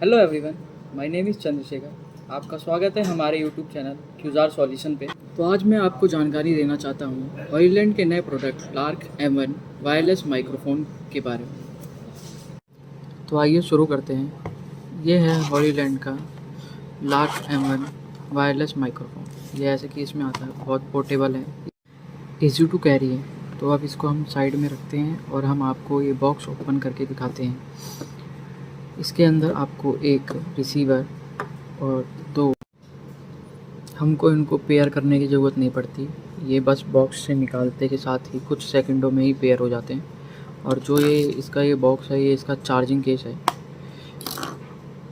Hello everyone, my name is Chandrashekhar. आपका स्वागत है हमारे यूट्यूब चैनल क्यूज़ार सॉल्यूशन पे। तो आज मैं आपको जानकारी देना चाहता हूँ हॉरीलैंड के नए product lark M1 wireless microphone के बारे में। तो आइए शुरू करते हैं। ये है हॉरीलैंड का लार्क M1 वायरलेस माइक्रोफोन। ये ऐसे केस में आता है, बहुत पोर्टेबल है, इजी टू कैरी है। तो अब इसको हम साइड में रखते हैं और हम आपको ये बॉक्स ओपन करके दिखाते हैं। इसके अंदर आपको एक रिसीवर और दो, हमको इनको पेयर करने की ज़रूरत नहीं पड़ती। ये बस बॉक्स से निकालते के साथ ही कुछ सेकंडों में ही पेयर हो जाते हैं। और जो ये इसका ये बॉक्स है, ये इसका चार्जिंग केस है।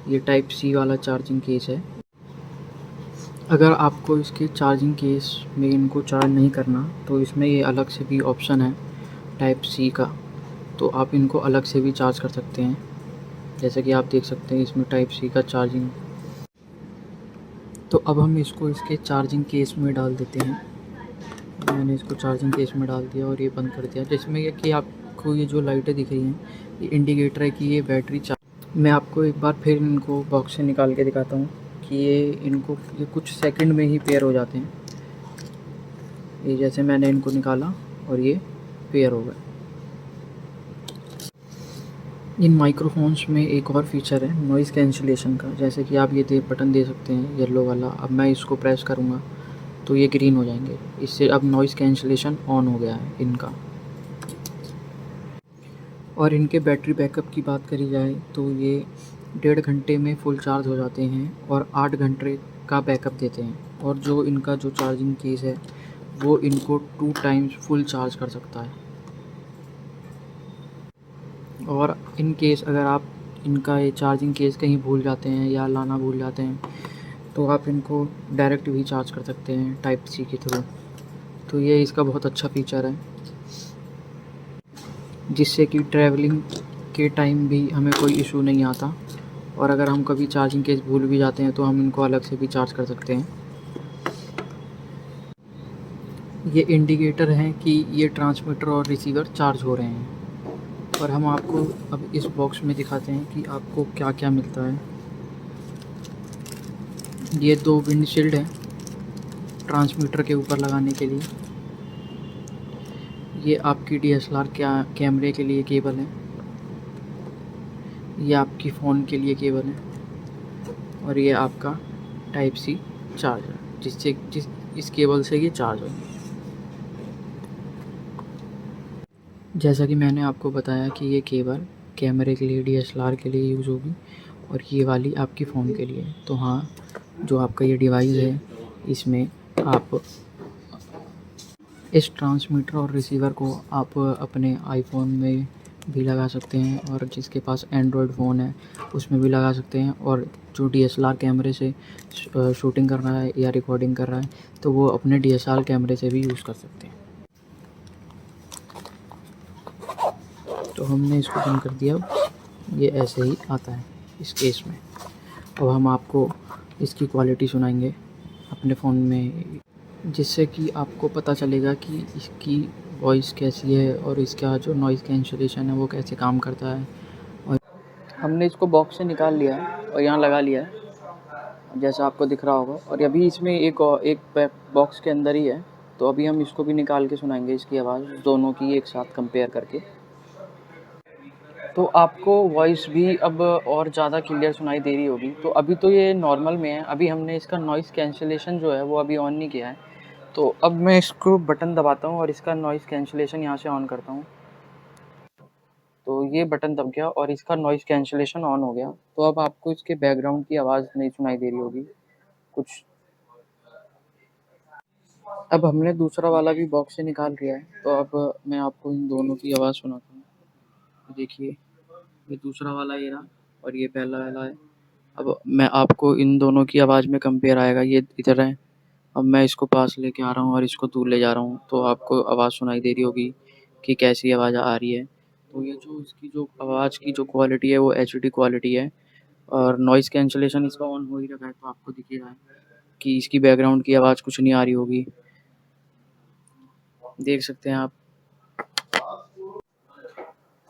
ये टाइप सी वाला चार्जिंग केस है। अगर आपको इसके चार्जिंग केस में इनको चार्ज नहीं करना तो इसमें ये अलग से भी ऑप्शन है टाइप सी का, तो आप इनको अलग से भी चार्ज कर सकते हैं। जैसे कि आप देख सकते हैं इसमें टाइप सी का चार्जिंग। तो अब हम इसको इसके चार्जिंग केस में डाल देते हैं। मैंने इसको चार्जिंग केस में डाल दिया और ये बंद कर दिया, जिसमें ये कि आपको ये जो लाइटें दिख रही हैं ये इंडिकेटर है कि ये बैटरी चार्ज। मैं आपको एक बार फिर इनको बॉक्स से निकाल के दिखाता हूँ कि ये कुछ सेकंड में ही पेयर हो जाते हैं। ये जैसे मैंने इनको निकाला और ये पेयर हो गए। इन माइक्रोफोन्स में एक और फीचर है नॉइज़ कैंसिलेशन का। जैसे कि आप ये बटन दे सकते हैं येलो वाला। अब मैं इसको प्रेस करूँगा तो ये ग्रीन हो जाएंगे। इससे अब नॉइज़ कैंसिलेशन ऑन हो गया है इनका। और इनके बैटरी बैकअप की बात करी जाए तो ये 1.5 घंटे में फुल चार्ज हो जाते हैं और 8 घंटे का बैकअप देते हैं। और जो इनका जो चार्जिंग केस है वो इनको 2 टाइम्स फुल चार्ज कर सकता है। और इन केस अगर आप इनका ये चार्जिंग केस कहीं भूल जाते हैं या लाना भूल जाते हैं तो आप इनको डायरेक्ट भी चार्ज कर सकते हैं टाइप सी के थ्रू। तो ये इसका बहुत अच्छा फ़ीचर है, जिससे कि ट्रैवलिंग के टाइम भी हमें कोई इशू नहीं आता। और अगर हम कभी चार्जिंग केस भूल भी जाते हैं तो हम इनको अलग से भी चार्ज कर सकते हैं। ये इंडिकेटर हैं कि ये ट्रांसमीटर और रिसीवर चार्ज हो रहे हैं। और हम आपको अब इस बॉक्स में दिखाते हैं कि आपको क्या क्या मिलता है। ये 2 विंडशील्ड हैं ट्रांसमीटर के ऊपर लगाने के लिए। ये आपकी DSLR कैमरे के लिए केबल है। ये आपकी फ़ोन के लिए केबल है। और ये आपका टाइप सी चार्जर, जिस इस केबल से ये चार्ज होगी। जैसा कि मैंने आपको बताया कि ये केबल कैमरे के लिए DSLR के लिए यूज़ होगी और ये वाली आपकी फ़ोन के लिए। तो हाँ, जो आपका ये डिवाइस है इसमें आप इस ट्रांसमीटर और रिसीवर को आप अपने आईफोन में भी लगा सकते हैं और जिसके पास एंड्रॉयड फ़ोन है उसमें भी लगा सकते हैं। और जो DSLR कैमरे से शूटिंग कर रहा है या रिकॉर्डिंग कर रहा है तो वो अपने DSLR कैमरे से भी यूज़ कर सकते हैं। तो हमने इसको बंद कर दिया। ये ऐसे ही आता है इस केस में। अब हम आपको इसकी क्वालिटी सुनाएंगे अपने फ़ोन में, जिससे कि आपको पता चलेगा कि इसकी वॉइस कैसी है और इसका जो नॉइज़ कैंसलेशन है वो कैसे काम करता है। और हमने इसको बॉक्स से निकाल लिया है और यहाँ लगा लिया है जैसा आपको दिख रहा होगा। और अभी इसमें एक बॉक्स के अंदर ही है, तो अभी हम इसको भी निकाल के सुनाएंगे इसकी आवाज़ दोनों की एक साथ कंपेयर करके। तो आपको वॉइस भी अब और ज़्यादा क्लियर सुनाई दे रही होगी। तो अभी तो ये नॉर्मल में है, अभी हमने इसका नॉइज़ कैंसलेशन जो है वो अभी ऑन नहीं किया है। तो अब मैं इसको बटन दबाता हूँ और इसका नॉइज़ कैंसलेशन यहाँ से ऑन करता हूँ। तो ये बटन दब गया और इसका नॉइज़ कैंसलेशन ऑन हो गया। तो अब आपको इसके बैकग्राउंड की आवाज़ नहीं सुनाई दे रही होगी कुछ। अब हमने दूसरा वाला भी बॉक्स से निकाल लिया है, तो अब मैं आपको इन दोनों की आवाज़ सुनाता हूँ। देखिए, ये दूसरा वाला ये रहा और ये पहला वाला है। अब मैं आपको इन दोनों की आवाज़ में कंपेयर आएगा, ये इधर है। अब मैं इसको पास लेके आ रहा हूँ और इसको दूर ले जा रहा हूँ, तो आपको आवाज़ सुनाई दे रही होगी कि कैसी आवाज़ आ रही है। तो ये जो इसकी जो आवाज़ की जो क्वालिटी है वो HD क्वालिटी है। और नॉइज़ कैंसलेशन इसका ऑन हो ही रखा है, तो आपको दिख ही रहा है कि इसकी बैकग्राउंड की आवाज़ कुछ नहीं आ रही होगी। देख सकते हैं आप।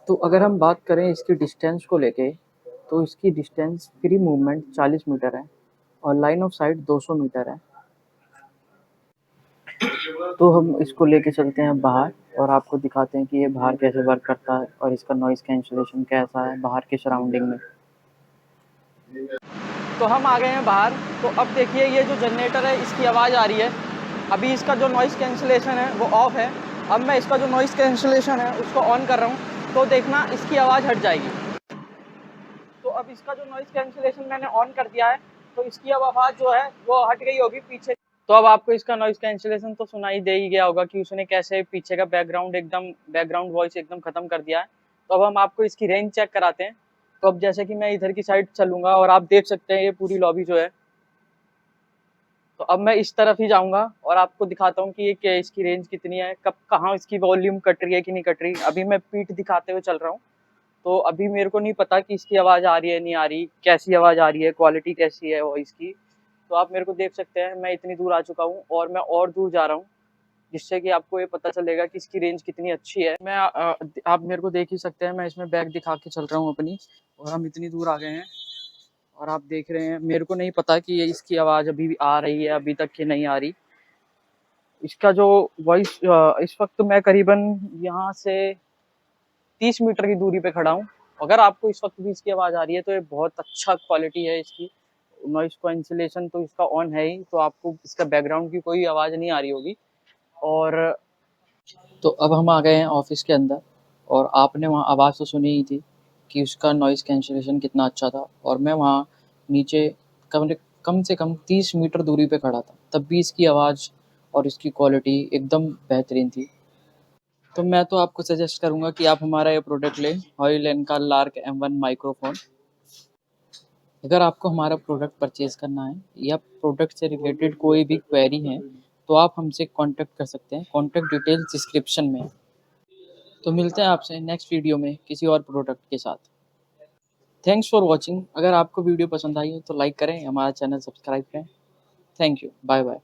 तो अगर हम बात करें इसकी डिस्टेंस को लेके, तो इसकी डिस्टेंस फ्री मूवमेंट 40 मीटर है और लाइन ऑफ साइट 200 मीटर है। तो हम इसको लेके चलते हैं बाहर और आपको दिखाते हैं कि ये बाहर कैसे वर्क करता है और इसका नॉइज़ कैंसलेशन कैसा है बाहर के सराउंडिंग में। तो हम आ गए हैं बाहर। तो अब देखिए ये जो जनरेटर है इसकी आवाज़ आ रही है। अभी इसका जो नॉइज़ कैंसलेशन है वो ऑफ है। अब मैं इसका जो नॉइज़ कैंसलेशन है उसको ऑन कर रहा हूँ, तो देखना इसकी आवाज़ हट जाएगी। तो अब इसका जो नॉइज़ कैंसलेशन मैंने ऑन कर दिया है, तो इसकी अब आवाज़ जो है वो हट गई होगी पीछे। तो अब आपको इसका नॉइज़ कैंसलेशन तो सुनाई दे ही गया होगा कि उसने कैसे पीछे का बैकग्राउंड वॉइस एकदम ख़त्म कर दिया है। तो अब हम आपको इसकी रेंज चेक कराते हैं। तो अब जैसे कि मैं इधर की साइड चलूँगा और आप देख सकते हैं ये पूरी लॉबी जो है। तो अब मैं इस तरफ ही जाऊँगा और आपको दिखाता हूँ कि ये क्या इसकी रेंज कितनी है, कब कहाँ इसकी वॉल्यूम कट रही है कि नहीं कट रही। अभी मैं पीठ दिखाते हुए चल रहा हूँ। तो अभी मेरे को नहीं पता कि इसकी आवाज़ आ रही है नहीं आ रही, कैसी आवाज़ आ रही है, क्वालिटी कैसी है वॉइस की। तो आप मेरे को देख सकते हैं मैं इतनी दूर आ चुका हूँ और मैं और दूर जा रहा हूँ, जिससे कि आपको ये पता चलेगा कि इसकी रेंज कितनी अच्छी है। आप मेरे को देख ही सकते हैं, मैं इसमें बैग दिखा के चल रहा हूँ अपनी, और हम इतनी दूर आ गए हैं और आप देख रहे हैं। मेरे को नहीं पता कि ये इसकी आवाज़ अभी भी आ रही है अभी तक कि नहीं आ रही। इसका जो वॉइस इस वक्त मैं करीबन यहाँ से 30 मीटर की दूरी पे खड़ा हूँ। अगर आपको इस वक्त भी इसकी आवाज़ आ रही है तो ये बहुत अच्छा क्वालिटी है इसकी। नॉइज़ कैंसलेशन तो इसका ऑन है ही, तो आपको इसका बैकग्राउंड की कोई आवाज़ नहीं आ रही होगी। और तो अब हम आ गए हैं ऑफिस के अंदर, और आपने वहाँ आवाज़ तो सुनी ही थी कि उसका नॉइज़ कैंसलेशन कितना अच्छा था। और मैं वहाँ नीचे कम कम से कम 30 मीटर दूरी पे खड़ा था, तब भी इसकी आवाज़ और इसकी क्वालिटी एकदम बेहतरीन थी। तो मैं तो आपको सजेस्ट करूँगा कि आप हमारा ये प्रोडक्ट लें, हॉइलैंड का लार्क M1 माइक्रोफ़ोन। अगर आपको हमारा प्रोडक्ट परचेज़ करना है या प्रोडक्ट से रिलेटेड कोई भी क्वेरी है, तो आप हमसे कॉन्टैक्ट कर सकते हैं। कॉन्टैक्ट डिटेल्स डिस्क्रिप्शन में है। तो मिलते हैं आपसे नेक्स्ट वीडियो में किसी और प्रोडक्ट के साथ। Thanks for watching. अगर आपको वीडियो पसंद आई हो तो लाइक करें, हमारा चैनल सब्सक्राइब करें। Thank you, bye bye.